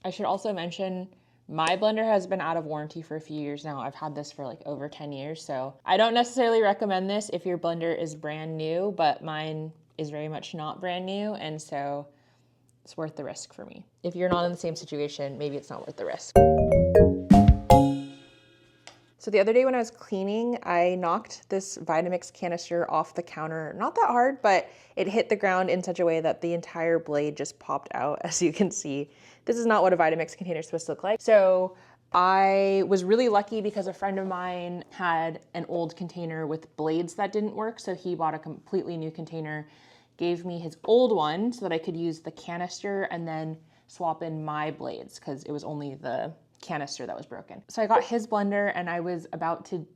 I should also mention my blender has been out of warranty for a few years now. I've had this for like over 10 years. So I don't necessarily recommend this if your blender is brand new, but mine is very much not brand new. And so it's worth the risk for me. If you're not in the same situation, maybe it's not worth the risk. So the other day when I was cleaning, I knocked this Vitamix canister off the counter. Not that hard, but it hit the ground in such a way that the entire blade just popped out, as you can see. This is not what a Vitamix container is supposed to look like. So I was really lucky because a friend of mine had an old container with blades that didn't work. So he bought a completely new container, gave me his old one so that I could use the canister and then swap in my blades because it was only the canister that was broken. So I got his blender and I was about to,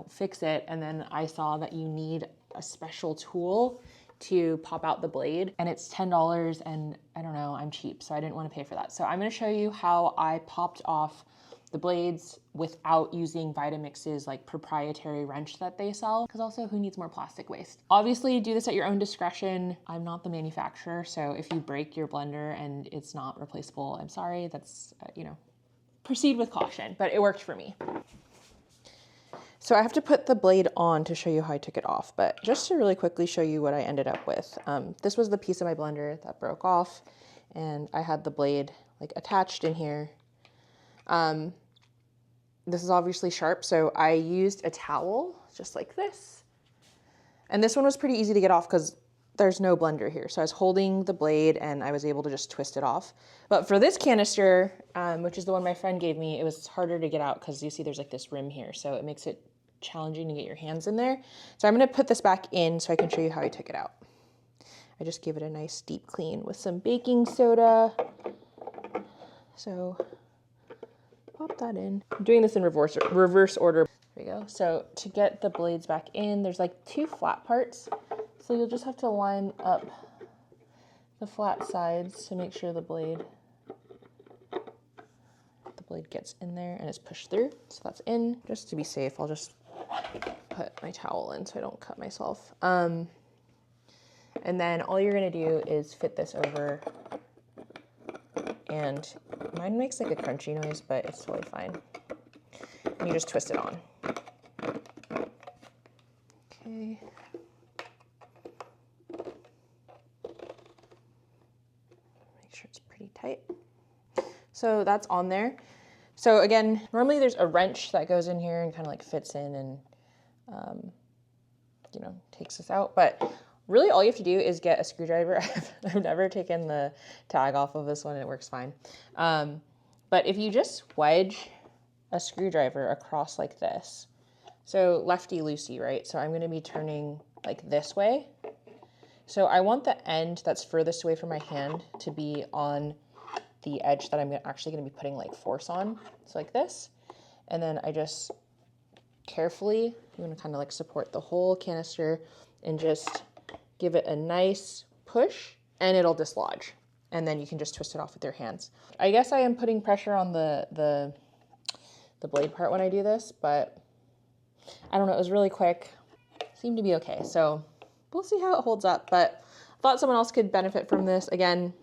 fix it. And then I saw that you need a special tool to pop out the blade and it's $10 and I don't know, I'm cheap. So I didn't want to pay for that. So I'm going to show you how I popped off the blades without using Vitamix's like proprietary wrench that they sell, because also who needs more plastic waste? Obviously do this at your own discretion. I'm not the manufacturer. So if you break your blender and it's not replaceable, I'm sorry, that's, proceed with caution, but it worked for me. So I have to put the blade on to show you how I took it off, but just to really quickly show you what I ended up with. This was the piece of my blender that broke off and I had the blade like attached in here. This is obviously sharp, so I used a towel just like this. And this one was pretty easy to get off because there's no blender here. So I was holding the blade and I was able to just twist it off. But for this canister, which is the one my friend gave me, it was harder to get out because you see there's like this rim here. So it makes it challenging to get your hands in there. So I'm gonna put this back in so I can show you how I took it out. I just gave it a nice deep clean with some baking soda. So pop that in. I'm doing this in reverse order. There we go. So to get the blades back in, there's like two flat parts. So you'll just have to line up the flat sides to make sure the blade gets in there and is pushed through. So that's in. Just to be safe, I'll just put my towel in so I don't cut myself. And then all you're gonna do is fit this over, and mine makes like a crunchy noise, but it's totally fine. And you just twist it on. Okay. Make sure it's pretty tight. So that's on there. So again, normally there's a wrench that goes in here and kind of like fits in and, takes this out. But really all you have to do is get a screwdriver. I've never taken the tag off of this one and it works fine. But if you just wedge a screwdriver across like this, so lefty loosey, right? So I'm gonna be turning like this way. So I want the end that's furthest away from my hand to be on the edge that I'm actually gonna be putting like force on. So like this. And then I just carefully, I'm gonna kind of like support the whole canister and just give it a nice push and it'll dislodge. And then you can just twist it off with your hands. I guess I am putting pressure on the blade part when I do this, but I don't know, it was really quick. Seemed to be okay. So we'll see how it holds up, but I thought someone else could benefit from this. Again,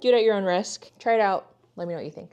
do it at your own risk. Try it out. Let me know what you think.